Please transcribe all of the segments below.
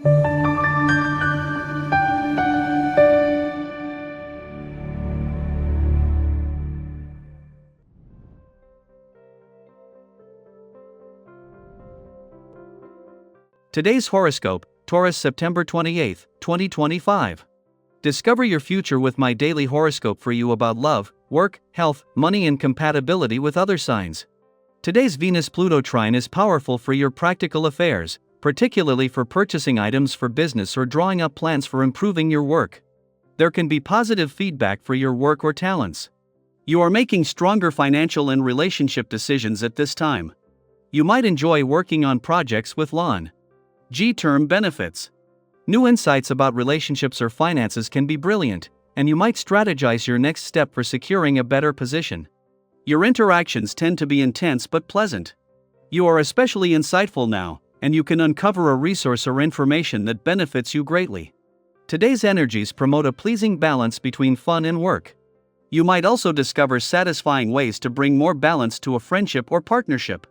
Today's horoscope, Taurus September 28, 2025. Discover your future with my daily horoscope for you about love, work, health, money and compatibility with other signs. Today's Venus-Pluto trine is powerful for your practical affairs, particularly for purchasing items for business or drawing up plans for improving your work. There can be positive feedback for your work or talents. You are making stronger financial and relationship decisions at this time. You might enjoy working on projects with long-term benefits. New insights about relationships or finances can be brilliant, and you might strategize your next step for securing a better position. Your interactions tend to be intense but pleasant. You are especially insightful now, and you can uncover a resource or information that benefits you greatly. Today's energies promote a pleasing balance between fun and work. You might also discover satisfying ways to bring more balance to a friendship or partnership.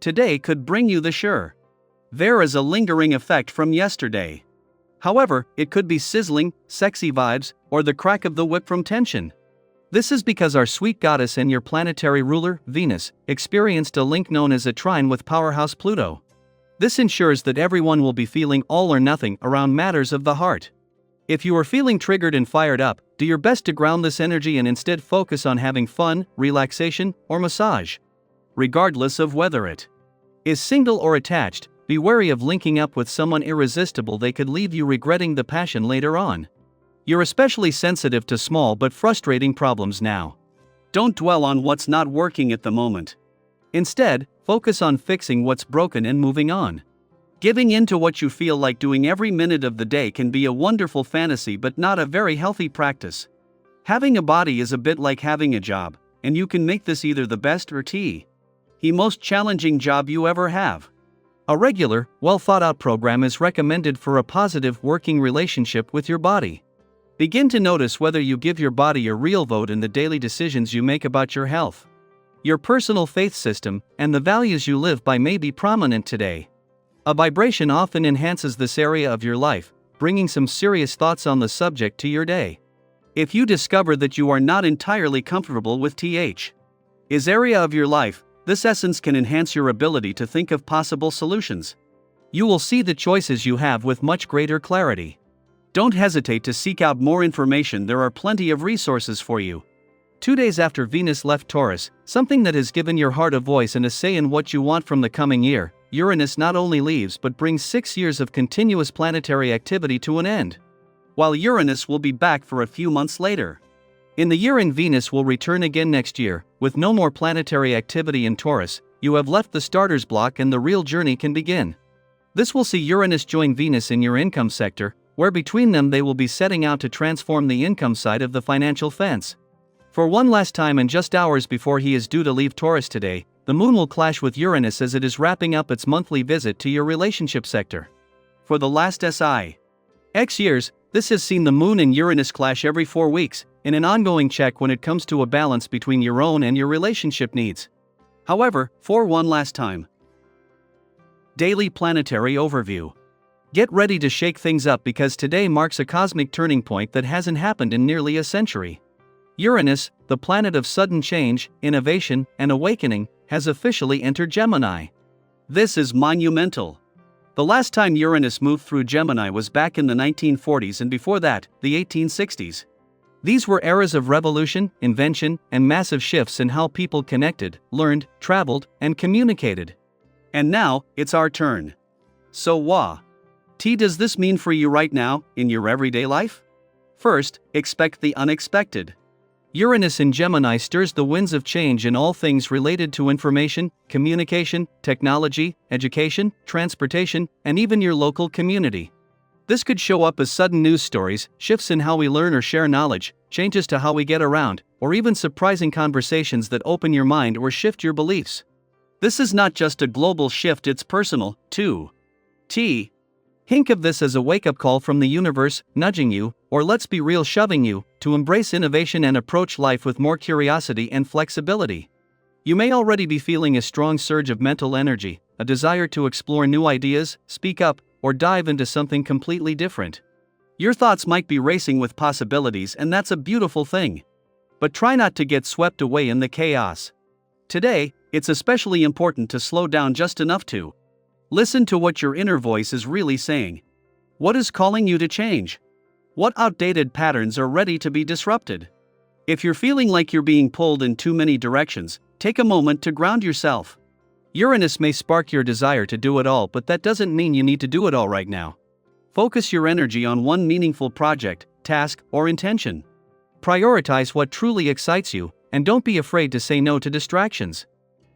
Today could bring you the sure. There is a lingering effect from yesterday. However, it could be sizzling, sexy vibes, or the crack of the whip from tension. This is because our sweet goddess and your planetary ruler, Venus, experienced a link known as a trine with powerhouse Pluto. This ensures that everyone will be feeling all or nothing around matters of the heart. If you are feeling triggered and fired up, do your best to ground this energy and instead focus on having fun, relaxation, or massage. Regardless of whether it is single or attached, be wary of linking up with someone irresistible. They could leave you regretting the passion later on. You're especially sensitive to small but frustrating problems now. Don't dwell on what's not working at the moment. Instead, focus on fixing what's broken and moving on. Giving in to what you feel like doing every minute of the day can be a wonderful fantasy but not a very healthy practice. Having a body is a bit like having a job, and you can make this either the best or the most challenging job you ever have. A regular, well-thought-out program is recommended for a positive working relationship with your body. Begin to notice whether you give your body a real vote in the daily decisions you make about your health. Your personal faith system and the values you live by may be prominent today. A vibration often enhances this area of your life, bringing some serious thoughts on the subject to your day. If you discover that you are not entirely comfortable with this area of your life, this essence can enhance your ability to think of possible solutions. You will see the choices you have with much greater clarity. Don't hesitate to seek out more information. There are plenty of resources for you. 2 days after Venus left Taurus, something that has given your heart a voice and a say in what you want from the coming year, Uranus not only leaves but brings 6 years of continuous planetary activity to an end. While Uranus will be back for a few months later. In the year, and Venus will return again next year. With no more planetary activity in Taurus, you have left the starter's block and the real journey can begin. This will see Uranus join Venus in your income sector, where between them they will be setting out to transform the income side of the financial fence. For one last time, and just hours before he is due to leave Taurus today, the moon will clash with Uranus as it is wrapping up its monthly visit to your relationship sector. For the last X years, this has seen the moon and Uranus clash every 4 weeks, in an ongoing check when it comes to a balance between your own and your relationship needs. However, for one last time. Daily planetary overview. Get ready to shake things up because today marks a cosmic turning point that hasn't happened in nearly a century. Uranus, the planet of sudden change, innovation, and awakening, has officially entered Gemini. This is monumental. The last time Uranus moved through Gemini was back in the 1940s, and before that, the 1860s. These were eras of revolution, invention, and massive shifts in how people connected, learned, traveled, and communicated. And now, it's our turn. So what does this mean for you right now, in your everyday life? First, expect the unexpected. Uranus in Gemini stirs the winds of change in all things related to information, communication, technology, education, transportation, and even your local community. This could show up as sudden news stories, shifts in how we learn or share knowledge, changes to how we get around, or even surprising conversations that open your mind or shift your beliefs. This is not just a global shift, it's personal, too. Think of this as a wake-up call from the universe, nudging you, or let's be real, shoving you, to embrace innovation and approach life with more curiosity and flexibility. You may already be feeling a strong surge of mental energy, a desire to explore new ideas, speak up, or dive into something completely different. Your thoughts might be racing with possibilities, and that's a beautiful thing. But try not to get swept away in the chaos. Today, it's especially important to slow down just enough to listen to what your inner voice is really saying. What is calling you to change? What outdated patterns are ready to be disrupted? If you're feeling like you're being pulled in too many directions, take a moment to ground yourself. Uranus may spark your desire to do it all, but that doesn't mean you need to do it all right now. Focus your energy on one meaningful project, task, or intention. Prioritize what truly excites you, and don't be afraid to say no to distractions.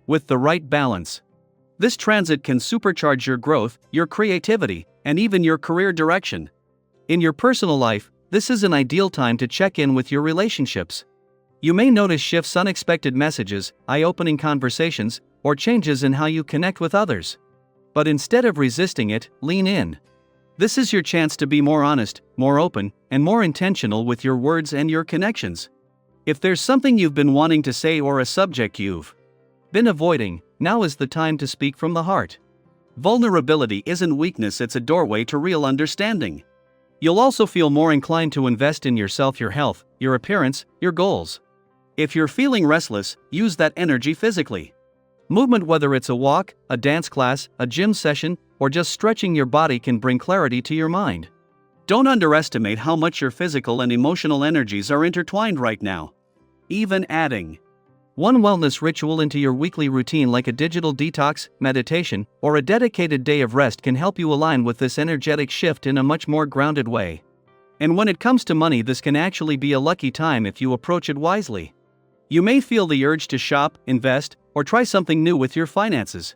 With the right balance, this transit can supercharge your growth, your creativity, and even your career direction. In your personal life, this is an ideal time to check in with your relationships. You may notice shifts, unexpected messages, eye-opening conversations, or changes in how you connect with others. But instead of resisting it, lean in. This is your chance to be more honest, more open, and more intentional with your words and your connections. If there's something you've been wanting to say or a subject you've been avoiding, now is the time to speak from the heart. Vulnerability isn't weakness, it's a doorway to real understanding. You'll also feel more inclined to invest in yourself, your health, your appearance, your goals. If you're feeling restless, use that energy physically. Movement, whether it's a walk, a dance class, a gym session, or just stretching your body, can bring clarity to your mind. Don't underestimate how much your physical and emotional energies are intertwined right now. Even adding one wellness ritual into your weekly routine, like a digital detox, meditation, or a dedicated day of rest, can help you align with this energetic shift in a much more grounded way. And when it comes to money, this can actually be a lucky time if you approach it wisely. You may feel the urge to shop, invest, or try something new with your finances.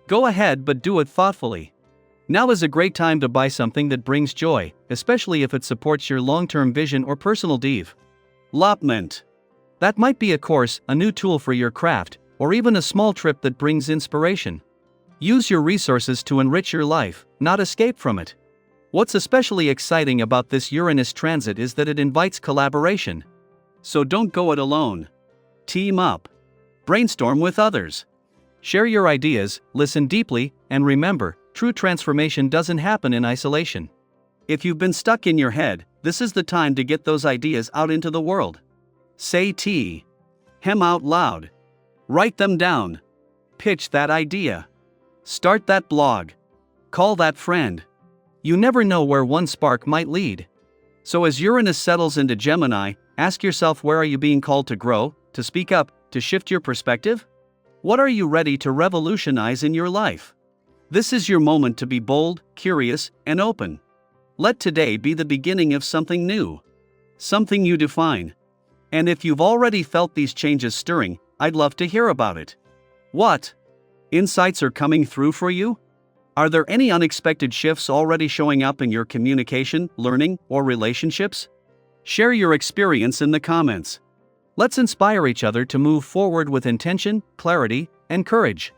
Go ahead, but do it thoughtfully. Now is a great time to buy something that brings joy, especially if it supports your long-term vision or personal development. That might be a course, a new tool for your craft, or even a small trip that brings inspiration. Use your resources to enrich your life, not escape from it. What's especially exciting about this Uranus transit is that it invites collaboration. So don't go it alone. Team up. Brainstorm with others. Share your ideas, listen deeply, and remember, true transformation doesn't happen in isolation. If you've been stuck in your head, this is the time to get those ideas out into the world. Say hem out loud. Write them down. Pitch that idea. Start that blog. Call that friend. You never know where one spark might lead. So as Uranus settles into Gemini, ask yourself, where are you being called to grow, to speak up, to shift your perspective? What are you ready to revolutionize in your life? This is your moment to be bold, curious, and open. Let today be the beginning of something new. Something you define. And if you've already felt these changes stirring, I'd love to hear about it. What insights are coming through for you? Are there any unexpected shifts already showing up in your communication, learning, or relationships? Share your experience in the comments. Let's inspire each other to move forward with intention, clarity, and courage.